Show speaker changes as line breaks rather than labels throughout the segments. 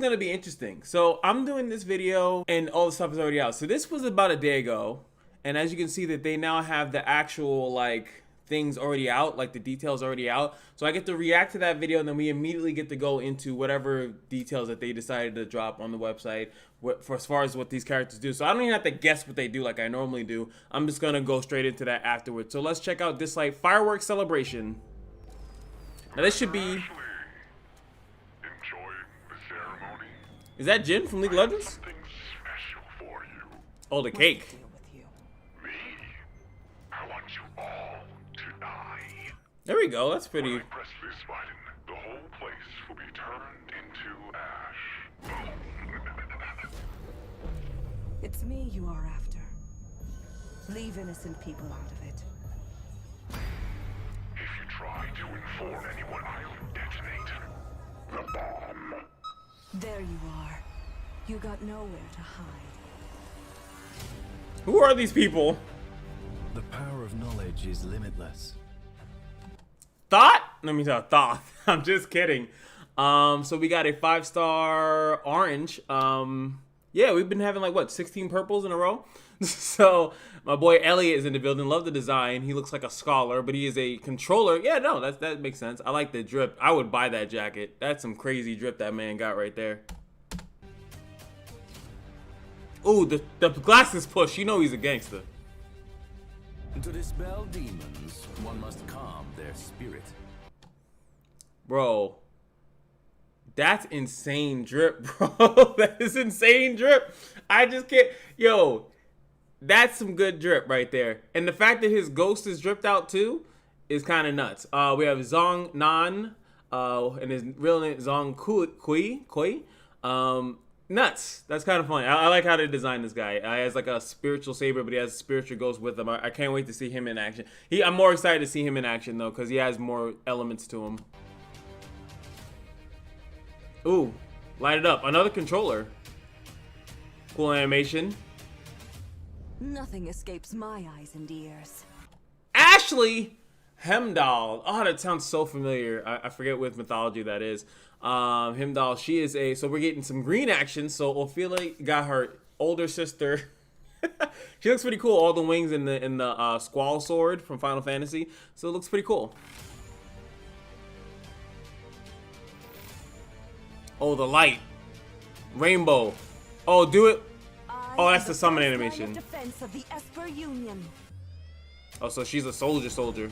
gonna be interesting. So I'm doing this video and all the stuff is already out. So this was about a day ago, and as you can see that they now have the actual like things already out, like the details already out. So I get to react to that video, and then we immediately get to go into whatever details that they decided to drop on the website for as far as what these characters do. So I don't even have to guess what they do like I normally do. I'm just gonna go straight into that afterwards. So let's check out Dislyte Fireworks Celebration. Now this should be... Is that Jin from League of Legends? Oh, the cake. There we go. That's pretty.
The whole place will be turned into ash.
It's me you are after. Leave innocent people out of it.
If you try to inform anyone, I'll detonate the bomb.
There you are. You got nowhere to hide.
Who are these people?
The power of knowledge is limitless.
Thoth? Let me tell Thoth. I'm just kidding. So we got a 5-star orange. Yeah, we've been having like what, 16 purples in a row. So my boy Elliot is in the building. Love the design. He looks like a scholar, but he is a controller. Yeah, no, that makes sense. I like the drip. I would buy that jacket. That's some crazy drip that man got right there. Ooh, the glasses push. You know he's a gangster.
To dispel demons, one must calm their spirit.
Bro, that's insane drip, bro. That is insane drip. I just can't. Yo, that's some good drip right there. And the fact that his ghost is dripped out too is kind of nuts. We have Zong Nan, and his real name is Zong Kui. Nuts. That's kind of funny. I like how they designed this guy. He has like a spiritual saber, but he has a spiritual ghost with him. I can't wait to see him in action. I'm more excited to see him in action though, because he has more elements to him. Ooh, light it up. Another controller. Cool animation.
Nothing escapes my eyes and ears.
Ashley Hemdahl. Oh, that sounds so familiar. I forget what mythology that is. Hemdahl, she is so we're getting some green action. So Ophelia got her older sister. She looks pretty cool. All the wings in the Squall sword from Final Fantasy. So it looks pretty cool. Oh, the light. Rainbow. Oh, do it. Oh, that's the summon animation.
Defense of the Esper Union.
Oh, so she's a soldier.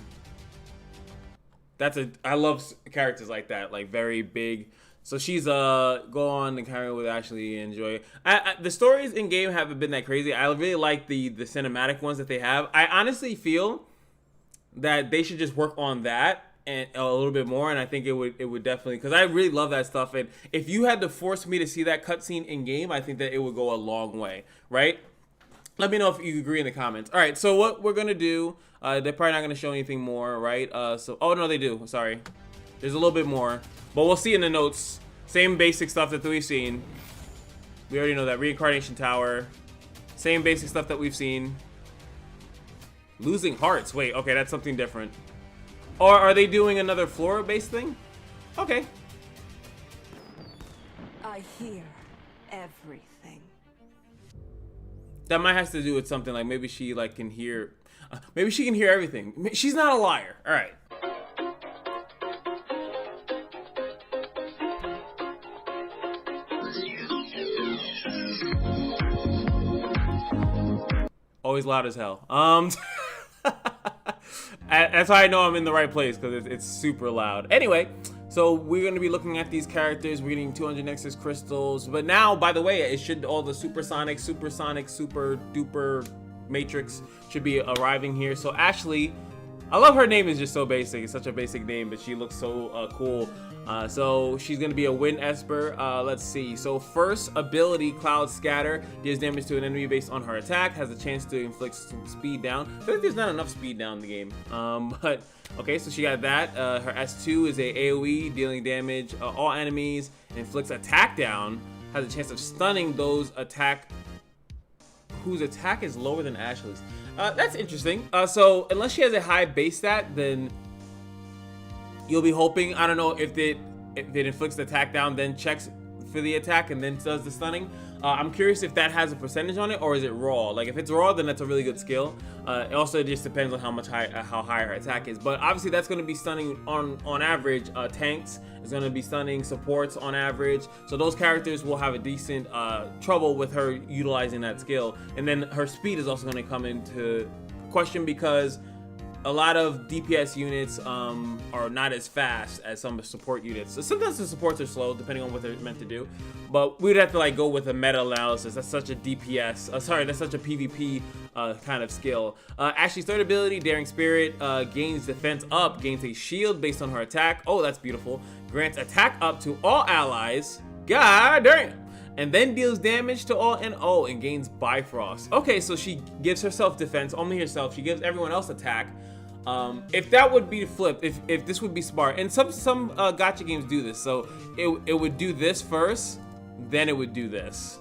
I love characters like that, like very big. So she's go on and carry with Ashley and enjoy. The stories in game haven't been that crazy. I really like the cinematic ones that they have. I honestly feel that they should just work on that and a little bit more, and I think it would definitely, because I really love that stuff. And if you had to force me to see that cutscene in game, I think that it would go a long way, right? Let me know if you agree in the comments. All right, so what we're gonna do, they're probably not gonna show anything more, right? Oh no, they do. Sorry, there's a little bit more, but we'll see in the notes. Same basic stuff that we've seen. We already know that. Reincarnation Tower. Same basic stuff that we've seen. Losing hearts. Wait, okay, that's something different. Or are they doing another Flora-based thing? Okay.
I hear everything.
That might have to do with something like maybe she like can hear. Maybe she can hear everything. She's not a liar. All right. Always loud as hell. That's how I know I'm in the right place, because it's super loud. Anyway, so we're going to be looking at these characters. We're getting 200 Nexus crystals. But now, by the way, it should all the supersonic, super duper matrix should be arriving here. So Ashley, I love her name. Is just so basic. It's such a basic name, but she looks so cool. So she's going to be a Wind Esper. Let's see. So first ability, Cloud Scatter, deals damage to an enemy based on her attack. Has a chance to inflict some speed down. I feel like there's not enough speed down in the game. But okay, so she got that. Her S2 is a AoE, dealing damage all enemies, and inflicts attack down. Has a chance of stunning those whose attack is lower than Ashley's. That's interesting. So unless she has a high base stat, then you'll be hoping, I don't know, if it inflicts the attack down, then checks for the attack and then does the stunning. I'm curious if that has a percentage on it or is it raw. Like if it's raw, then that's a really good skill. It also just depends on how high her attack is. But obviously that's going to be stunning on average tanks. It's going to be stunning supports on average. So those characters will have a decent trouble with her utilizing that skill. And then her speed is also going to come into question because a lot of DPS units are not as fast as some support units. So sometimes the supports are slow depending on what they're meant to do. But we'd have to like go with a meta analysis. That's such a DPS. That's such a PvP kind of skill. Ashley's third ability, Daring Spirit, gains defense up, gains a shield based on her attack. Oh, that's beautiful. Grants attack up to all allies. God damn. And then deals damage to all and gains Bifrost. Okay, so she gives herself defense, only herself. She gives everyone else attack. If that would be flipped, if this would be smart, and some gacha games do this, so it would do this first, then it would do this,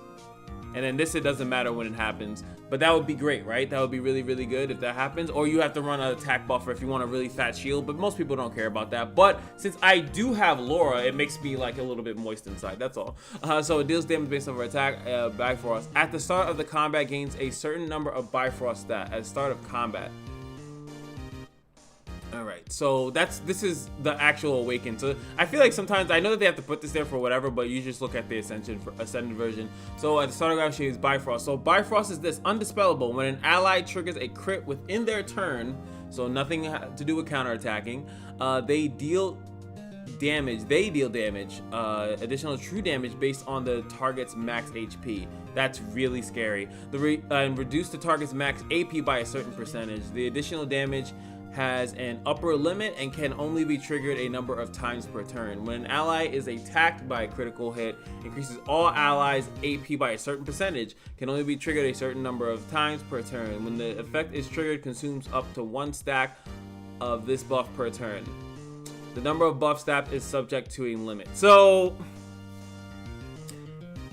and then this, it doesn't matter when it happens. But that would be great, right? That would be really, really good if that happens. Or you have to run an attack buffer if you want a really fat shield, but most people don't care about that. But since I do have Laura, it makes me like a little bit moist inside, that's all. So it deals damage based on her attack, Bifrost. At the start of the combat, gains a certain number of Bifrost stat at the start of combat. All right, so this is the actual Awaken. So I feel like sometimes, I know that they have to put this there for whatever, but you just look at the Ascended version. So at the start of the she is Bifrost. So Bifrost is this: undispellable. When an ally triggers a crit within their turn, so nothing to do with counterattacking, they deal damage. Additional true damage based on the target's max HP. That's really scary. And reduce the target's max AP by a certain percentage. The additional damage has an upper limit and can only be triggered a number of times per turn. When an ally is attacked by a critical hit, increases all allies' AP by a certain percentage, can only be triggered a certain number of times per turn. When the effect is triggered, consumes up to 1 stack of this buff per turn. The number of buff stacks is subject to a limit. So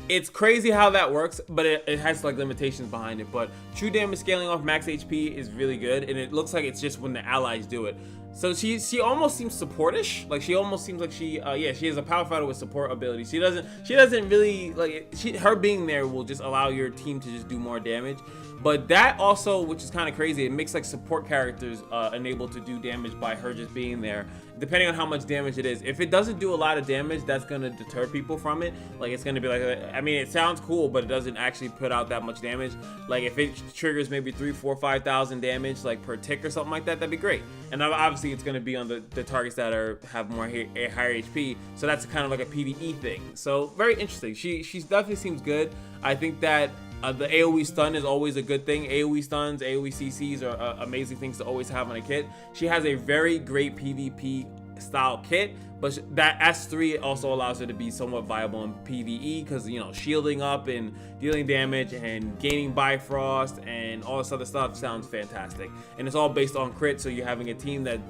it's crazy how that works, but it has like limitations behind it. But true damage scaling off max HP is really good, and it looks like it's just when the allies do it. So she almost seems supportish. Like she almost seems like she has a power fighter with support ability. She doesn't really like her being there will just allow your team to just do more damage. But that also, which is kind of crazy, it makes like support characters enabled to do damage by her just being there, depending on how much damage it is. If it doesn't do a lot of damage, that's gonna deter people from it. Like it's gonna be like, I mean, it sounds cool, but it doesn't actually put out that much damage. Like if it triggers maybe 3, 4, 5,000 damage like per tick or something like that, that'd be great. And obviously it's gonna be on the targets that have more higher HP. So that's kind of like a PvE thing. So very interesting. She definitely seems good. I think that the AoE stun is always a good thing. AoE stuns, AoE CCs are amazing things to always have on a kit. She has a very great PvP style kit, but that S3 also allows her to be somewhat viable in PvE because, you know, shielding up and dealing damage and gaining Bifrost and all this other stuff sounds fantastic. And it's all based on crit, so you're having a team that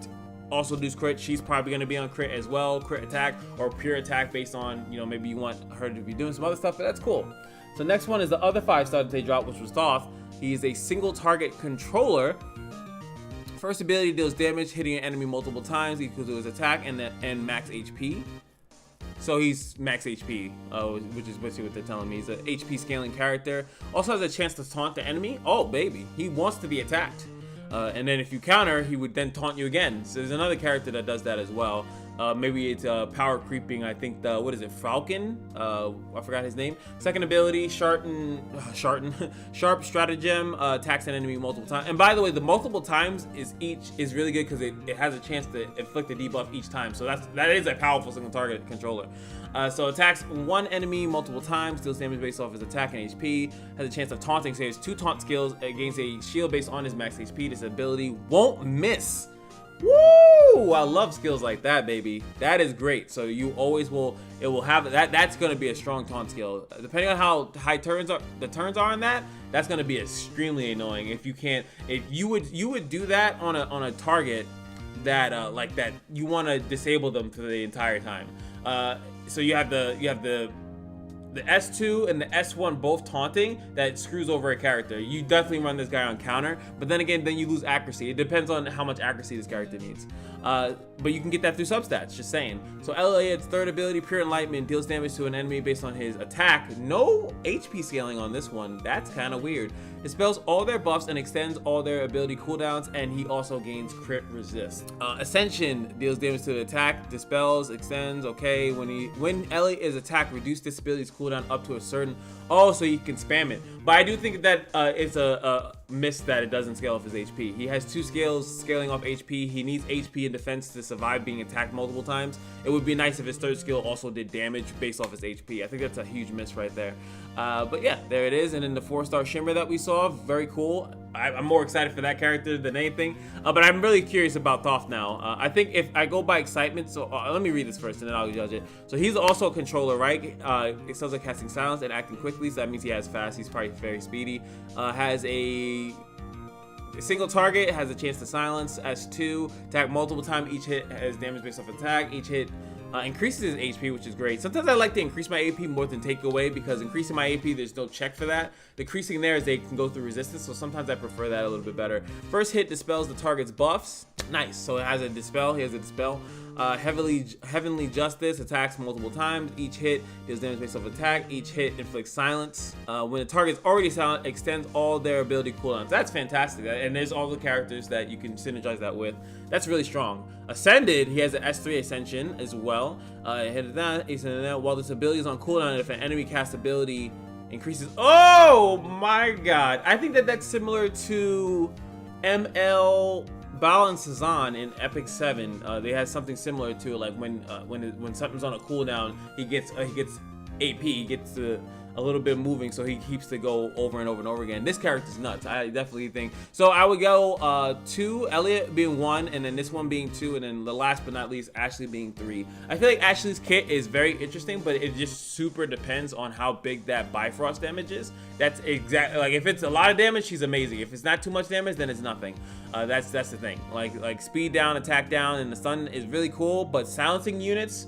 also does crit. She's probably going to be on crit as well, crit attack or pure attack based on, you know, maybe you want her to be doing some other stuff, but that's cool. So next one is the other 5-star that they dropped, which was Thoth. He is a single target controller. First ability deals damage, hitting an enemy multiple times equal to his attack and max HP. So he's max HP, which is basically what they're telling me. He's an HP scaling character. Also has a chance to taunt the enemy. Oh baby, he wants to be attacked. And then if you counter, he would then taunt you again. So there's another character that does that as well. Maybe it's power creeping. I think what is it, Falcon? I forgot his name. Second ability, sharp stratagem, attacks an enemy multiple times. And by the way, the multiple times is really good because it has a chance to inflict a debuff each time. So that is a powerful single target controller. So attacks one enemy multiple times, deals damage based off his attack and HP, has a chance of taunting, so he has 2 taunt skills, against a shield based on his max HP. This ability won't miss. Woo! I love skills like that, baby. That is great. So you always will. It will have that. That's going to be a strong taunt skill. Depending on how high the turns are on that, that's going to be extremely annoying. If you can't, if you would do that on a target that like that you want to disable them for the entire time. So you have the the S2 and the S1 both taunting, that screws over a character. You definitely run this guy on counter, but then again, then you lose accuracy. It depends on how much accuracy this character needs. But you can get that through substats, just saying. So Elliot's third ability, Pure Enlightenment, deals damage to an enemy based on his attack. No HP scaling on this one. That's kind of weird. Dispels all their buffs and extends all their ability cooldowns, and he also gains crit resist. Ascension deals damage to the attack, dispels, extends. Okay, when Elliot is attacked, reduce this ability's cooldown up to a certain. Oh, so you can spam it. But I do think that it's a miss that it doesn't scale off his HP. He has 2 scales scaling off HP. He needs HP and defense to survive being attacked multiple times. It would be nice if his third skill also did damage based off his HP. I think that's a huge miss right there. But yeah, there it is. And then the 4-star Shimmer that we saw, very cool. I'm more excited for that character than anything. But I'm really curious about Thoth now. I think if I go by excitement, so let me read this first and then I'll judge it. So he's also a controller, right? Excels at casting silence and acting quickly, so that means he has fast. He's probably very speedy. Has a single target, has a chance to silence. S2, attack multiple times. Each hit has damage based off attack. Each hit increases his HP, which is great. Sometimes I like to increase my AP more than take away, because increasing my AP, there's no check for that. Decreasing there is they can go through resistance, so sometimes I prefer that a little bit better. First hit dispels the target's buffs. Nice. So it has a dispel. He has a dispel. Heavenly Justice attacks multiple times. Each hit deals damage based off attack. Each hit inflicts silence. When the target is already silent, extends all their ability cooldowns. That's fantastic. And there's all the characters that you can synergize that with. That's really strong. Ascended, he has an S3 Ascension as well. Ahead of that, while this ability is on cooldown, if an enemy cast ability increases. Oh my god. I think that that's similar to ML Bal and Sazan in Epic 7. They had something similar to, like, when something's on a cooldown, he gets AP, he gets a little bit moving, so he keeps to go over and over and over again. This character's nuts. I definitely think so. I would go 2, Elliot being 1, and then this one being 2, and then the last but not least, Ashley being 3. I feel like Ashley's kit is very interesting, but it just super depends on how big that Bifrost damage is. That's exactly, like, if it's a lot of damage, she's amazing. If it's not too much damage, then it's nothing. That's the thing. Like speed down, attack down, and the stun is really cool, but silencing units,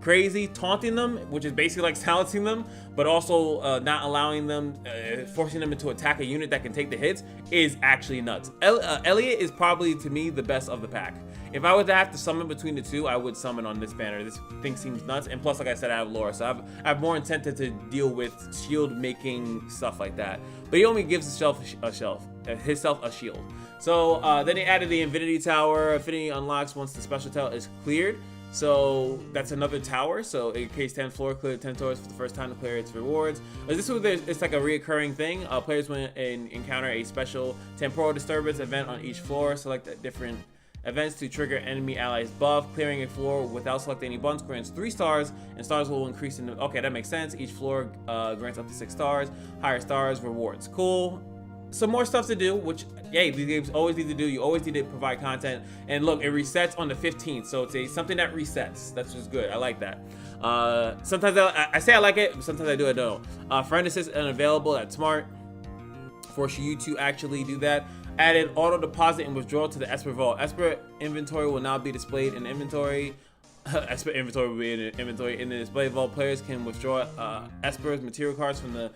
crazy. Taunting them, which is basically like silencing them, but also not allowing them, forcing them into attack a unit that can take the hits, is actually nuts. Elliot is probably, to me, the best of the pack. If I were to have to summon between the two, I would summon on this banner. This thing seems nuts, and plus, like I said, I have Laura, so I have more incentive to deal with shield making stuff like that. But he only gives himself a shield. So then he added the Infinity Tower. Infinity unlocks once the special tile is cleared. So that's another tower. So in case 10 floor clear 10 towers for the first time to clear its rewards. This is it's like a reoccurring thing. Players will encounter a special temporal disturbance event on each floor. Select different events to trigger enemy allies buff. Clearing a floor without selecting any buttons grants 3 stars, and stars will increase in. Okay, that makes sense. Each floor grants up to 6 stars. Higher stars rewards. Cool. Some more stuff to do, which, hey, these games always need to do. You always need to provide content. And look, it resets on the 15th, so it's something that resets. That's just good. I like that. Sometimes I say I like it, sometimes I do, I don't. Friend assist unavailable. That's smart. Force you to actually do that. Added auto deposit and withdrawal to the Esper Vault. Esper inventory will now be displayed in inventory. Esper inventory will be in inventory. In the display vault, players can withdraw Esper's material cards from the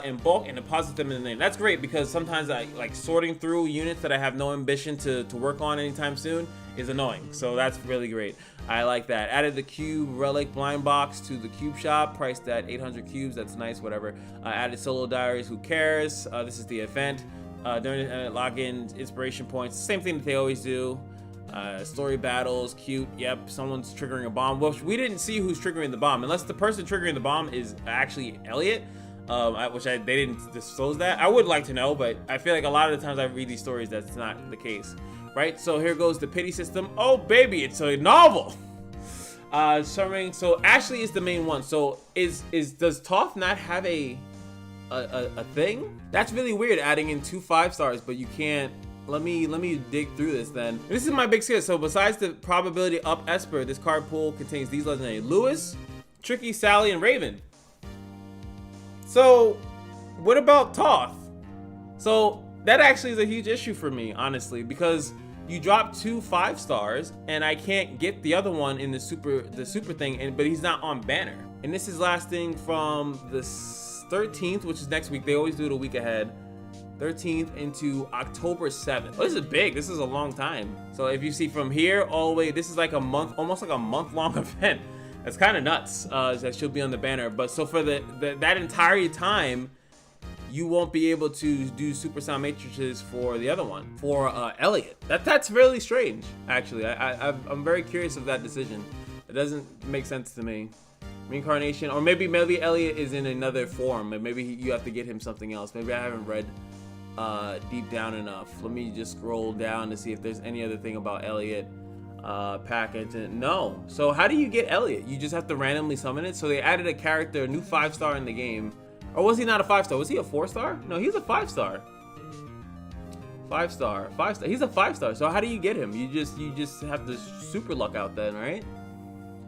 in bulk and deposit them in the name. That's great, because sometimes I like sorting through units that I have no ambition to work on anytime soon is annoying. So that's really great. I like that. Added the cube relic blind box to the cube shop, priced at 800 cubes. That's nice, whatever. Added solo diaries. Who cares? This is the event. During login inspiration points, same thing that they always do. Story battles, cute. Yep, someone's triggering a bomb. Well, we didn't see who's triggering the bomb, unless the person triggering the bomb is actually Elliot. They didn't disclose that. I would like to know, but I feel like a lot of the times I read these stories that's not the case, right? So here goes the pity system. Oh baby, it's a novel. So Ashley is the main one. So does Thoth not have a thing? That's really weird, adding in 2 5-stars, but you can't. Let me dig through this then. This is my big skill. So besides the probability up Esper, this card pool contains these legendary: Lewis, Tricky, Sally, and Raven. So what about Thoth? So that actually is a huge issue for me, honestly, because you drop 2 5-stars and I can't get the other one in the super thing, but he's not on banner. And this is lasting from the 13th, which is next week. They always do it a week ahead. 13th into October 7th. Oh, this is big. This is a long time. So if you see from here all the way, this is like a month, almost like a month-long event. That's kind of nuts. That should be on the banner. But so for that entire time, you won't be able to do super sound matrices for the other one, for Elliot. That's really strange, actually. I'm very curious of that decision. It doesn't make sense to me. Reincarnation, or maybe Elliot is in another form, and maybe you have to get him something else. Maybe I haven't read deep down enough. Let me just scroll down to see if there's any other thing about Elliot package. No. So how do you get Elliot? You just have to randomly summon it. So they added a character, a new 5-star in the game. Or was he not a 5-star? Was he a 4-star? No, he's a 5-star. 5-star. He's a 5-star. So how do you get him? You just have to super luck out then, right?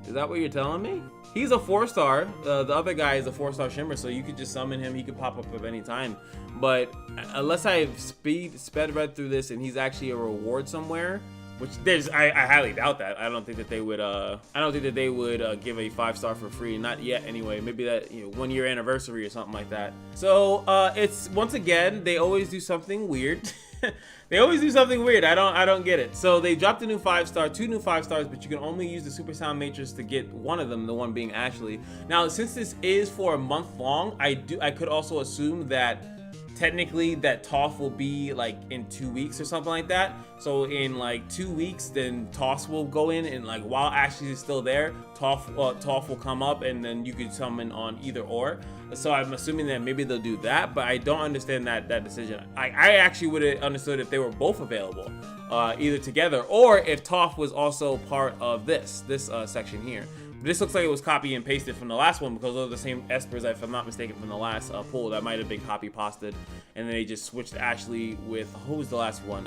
Is that what you're telling me? He's a 4-star. The other guy is a 4-star Shimmer, so you could just summon him. He could pop up at any time. But unless I've sped read through this and he's actually a reward somewhere, which I highly doubt that. I don't think that they would give a 5-star for free, not yet anyway. Maybe that 1-year anniversary or something like that. So it's, once again, they always do something weird. They always do something weird. I don't get it. So they dropped a new 5-star, 2 new 5-stars, but you can only use the Super Sound Matrix to get one of them, the one being Ashley. Now, since this is for a month long, I could also assume that technically that Thoth will be like in 2 weeks or something like that. So in like 2 weeks, then Thoth will go in, and like while Ashley is still there, Thoth will come up, and then you could summon on either or. So I'm assuming that maybe they'll do that, but I don't understand that decision. I actually would have understood if they were both available, either together, or if Thoth was also part of this section here. This looks like it was copy and pasted from the last one, because those are the same espers, if I'm not mistaken, from the last pull. That might have been copy pasted, and then they just switched Ashley with, who was the last one?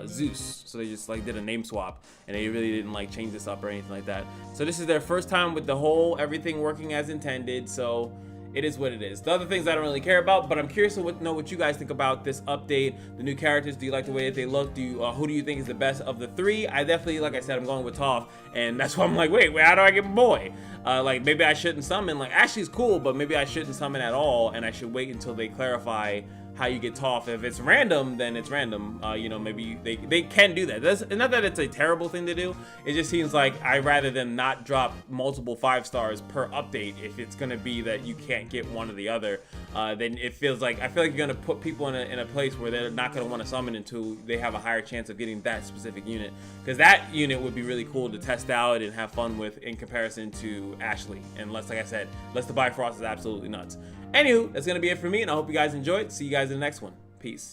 Zeus. So they just like did a name swap, and they really didn't like change this up or anything like that. So this is their first time with the whole everything working as intended. So it is what it is. The other things I don't really care about, but I'm curious to know what you guys think about this update, the new characters. Do you like the way that they look? Who do you think is the best of the three? I definitely, like I said, I'm going with Thoth, and that's why I'm like, wait, how do I get my boy? Like maybe I shouldn't summon. Like Ashley's cool, but maybe I shouldn't summon at all, and I should wait until they clarify how you get Thoth. If it's random, then it's random. Maybe they can do that. That's not that it's a terrible thing to do. It just seems like I'd rather them not drop multiple 5-stars per update. If it's gonna be that you can't get one or the other, then I feel like you're gonna put people in a place where they're not gonna want to summon until they have a higher chance of getting that specific unit. Because that unit would be really cool to test out and have fun with in comparison to Ashley. Unless, like I said, unless the Bifrost is absolutely nuts. Anywho, that's gonna be it for me, and I hope you guys enjoyed. See you guys in the next one. Peace.